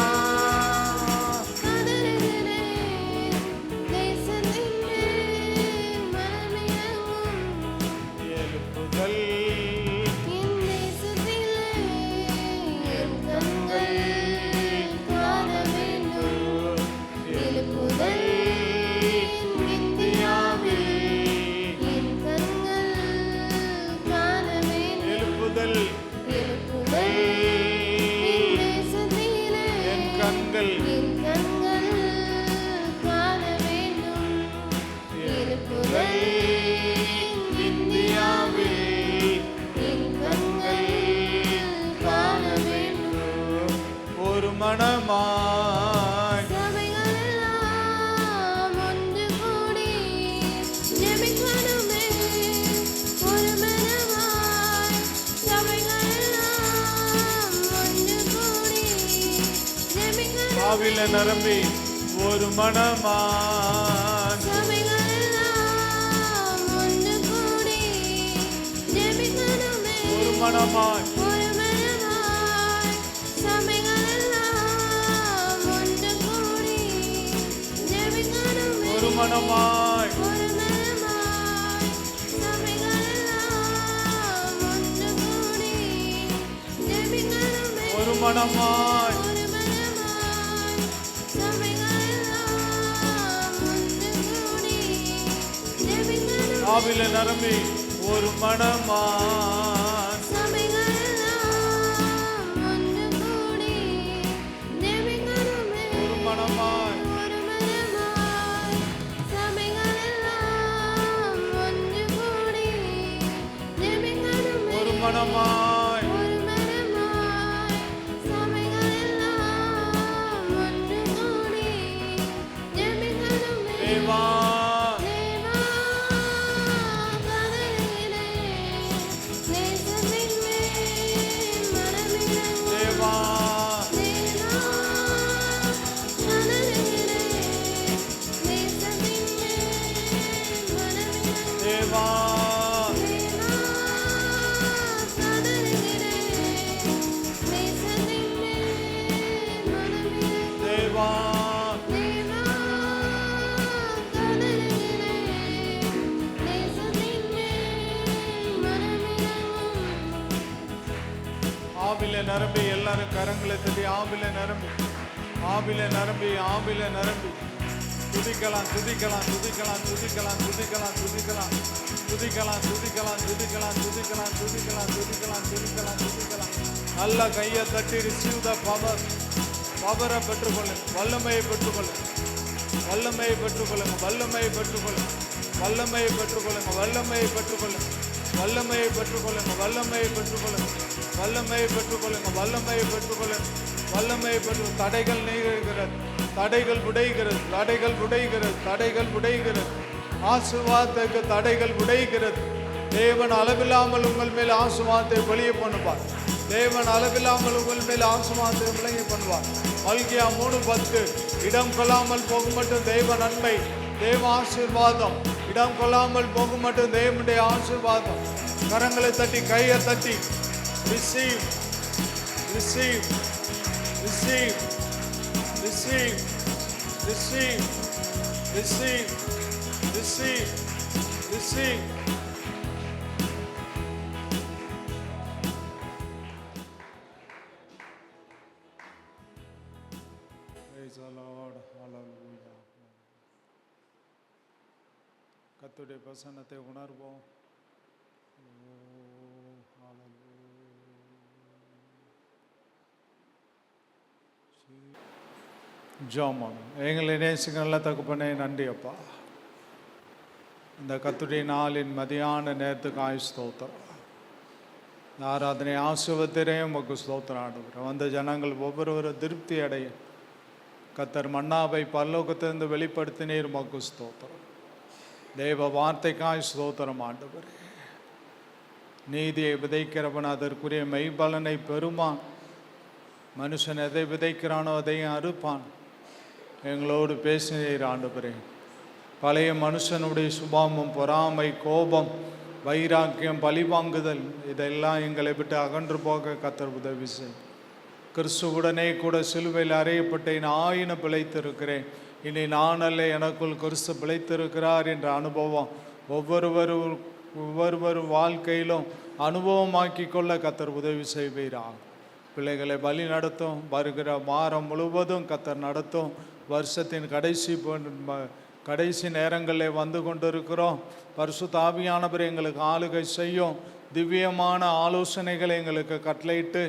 எழுப்புதல் மனமாய் சபைகளெல்லாம் ஒன்று கூடி ஜெபிக்கணுமே ஒரு மனமாய் சபைகளெல்லாம் ஒன்று கூடி ஜெபிக்கணுமே ஆவில நிரம்பி ஒரு மனமாய் சபைகளெல்லாம் ஒன்று கூடி ஜெபிக்கணுமே ஒரு மனமாய் ஒரு மனமாய் சபைகளெல்லாம் மனமாய் ஒரு மனமாய் சபைகளெல்லாம் ஒன்று கூடி ஜெபிக்கணுமே. ஒரு மனமாய் ஒரு மனமாய் சபைகளெல்லாம் ஒன்று கூடி ஜெபிக்கணுமே. ஆவில நிரம்பி ஒரு மனமாய் சபைகளெல்லாம் ஒன்று கூடி ஜெபிக்கணுமே. ஒரு மனமாய் ஒரு மனமாய் சபைகளெல்லாம் ஒன்று கூடி ஜெபிக்கணுமே. ஒரு மனமாய் ஒரு மனமாய் சபைகளெல்லாம் ஒன்று கூடி ஜெபிக்கணுமே. தேவா தேவா கதறினேன் நேசத்தின் மேல் மனமிரங்கும். தேவா தேவா கதறினேன் நேசத்தின் மேல் மனமிரங்கும். தேவா தேவா கதறினேன் நேசத்தின் மேல் மனமிரங்கும். தேவா தேவா கதறினேன் நேசத்தின் மேல் மனமிரங்கும். ஆவில நிரம்பி எல்லாரும் கரங்களை தட்டி ஆவில நிரம்பி ஆவில நிரம்பி ஆவில நிரம்பி துதிக்கலாம் துதிக்கலாம் துதிக்கலாம் துதிக்கலாம் துதிக்கலாம் துதிக்கலாம் துதிக்கலாம் துதிக்கலாம் துதிக்கலாம் துதிக்கலாம் துதிக்கலாம் துதிக்கலாம் துதிக்கலாம் துதிக்கலாம் நல்ல கையை தட்டி ரிசீவ் த பவர் பவரை பெற்றுக்கொள்ளுங்க வல்லமையை பெற்றுக்கொள்ளுங்க வல்லமையை பெற்றுக்கொள்ளுங்க வல்லமையை பெற்றுக்கொள்ளுங்க வல்லமையை பெற்றுக்கொள்ளுங்க வல்லமையை பெற்றுக்கொள்ளுங்க வல்லமையை பெற்றுக்கொள்ளுங்க வல்லமையை பெற்றுக்கொள்ளுங்க வல்லமையை பெற்றுக்கொள்ளுங்க வல்லமையை பெற்றுக்கொள்ளுங்க வல்லமையை பெற்று தடைகள் நீங்குகிறது தடைகள் உடைகிறது தடைகள் உடைகிறது தடைகள் உடைகிறது ஆசீர்வாதத்துக்கு தடைகள் உடைகிறது தேவன் அளவில்லாமல் உங்கள் மேல் ஆசீர்வாதத்தை வெளியே பண்ணுவார் தேவன் அளவில்லாமல் உங்கள் மேல் ஆசீர்வாதத்தை விளங்கி பண்ணுவார் மல்கியா 3:10 இடம் கொள்ளாமல் போகும் மட்டும் தேவ நன்மை தேவ ஆசீர்வாதம் இடம் கொள்ளாமல் போகும் மட்டும் தேவனுடைய ஆசீர்வாதம் கரங்களை தட்டி கையை தட்டி receive receive receive receive receive receive receive receive Praise the Lord. Hallelujah. கர்த்தருடைய பிரசன்னத்தை உணர்வோம். ஜாமம் எங்களை நேசிக்க நல்ல தகப்பனே நன்றி அப்பா. இந்த கர்த்தருடைய நாளின் மதியான நேரத்துக்கு ஸ்தோத்திரம். இந்த ஆராதனை ஆசீர்வதிரையும் உமக்கு ஸ்தோத்திரம் ஆண்டவரே. வந்த ஜனங்கள் ஒவ்வொருவரும் திருப்தி அடைய கர்த்தர் மன்னாவை பரலோகத்திலிருந்து வெளிப்படுத்தினீர் உமக்கு ஸ்தோத்திரம். தேவ வார்த்தைக்காய் ஸ்தோத்திரம் ஆண்டவரே. நீதியை விதைக்கிறவன் அதற்குரிய மெய்பலனை பெறுமான். மனுஷன் எதை விதைக்கிறானோ அதையும் அறுப்பான். எங்களோடு பேசினீர் ஆண்டவரே. பழைய மனுஷனுடைய சுபாவம் பொறாமை கோபம் வைராக்கியம் பழிவாங்குதல் இதெல்லாம் எங்களை விட்டு அகன்று போக கர்த்தர் உதவி செய். கிறிஸ்துவுடனே கூட சிலுவையில் அறையப்பட்டேன் ஆயின பிழைத்திருக்கிறேன். இனி நான் அல்ல எனக்குள் கிறிஸ்து பிழைத்திருக்கிறார் என்ற அனுபவம் ஒவ்வொருவர் வாழ்க்கையிலும் அனுபவமாக்கி கொள்ள கர்த்தர் உதவி செய்வீராக. பிள்ளைகளை பலி நடத்தும். வருகிற வாரம் முழுவதும் கர்த்தர் நடத்தும். வருஷத்தின் கடைசி நேரங்களில் வந்து கொண்டிருக்கிறோம். பரிசுத்த ஆவியானவர் எங்களுக்கு ஆளுகை செய்யும். திவ்யமான ஆலோசனைகளை எங்களுக்கு கட்டளையிட்டு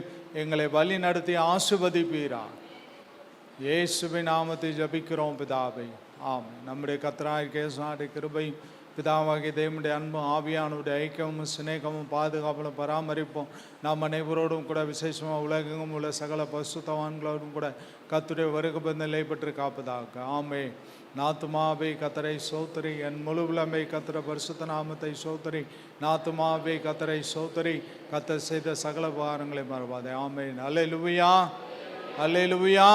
எங்களை வழி நடத்தி ஆசீர்வதிப்பீராக. இயேசுவின் நாமத்தை ஜபிக்கிறோம் பிதாவை. ஆமென். நம்முடைய கர்த்தராகிய இயேசுவின் கிருபை பிதாவாகிய தேவனுடைய அன்பும் ஆவியானவருடைய ஐக்கியமும் சிநேகமும் பாதுகாப்பும் பராமரிப்போம் நாம் அனைவரோடும் கூட விசேஷமாக உலகெங்கும் உள்ள சகல பரிசுத்தவான்களோடும் கூட கர்த்தருடைய வருகை நிலை பெற்று காப்பதாக. ஆமே. நாத்துமாவே கர்த்தரை சோத்தரி, என் முழு உலமை கர்த்தர் பரிசுத்த நாமத்தை சோத்தரி. நாத்துமாவே கர்த்தரை சோத்தரி, கர்த்தர் செய்த சகல உபகாரங்களை மறவாதே. ஆமென். அல்லேலூயா, அல்லேலூயா,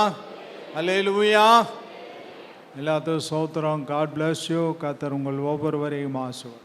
அல்லேலூயா. எல்லாத்துக்கும் சோத்திரம். God bless you. கர்த்தர் உங்கள் ஒவ்வொருவரையும் ஆசீர்வதிப்பார்.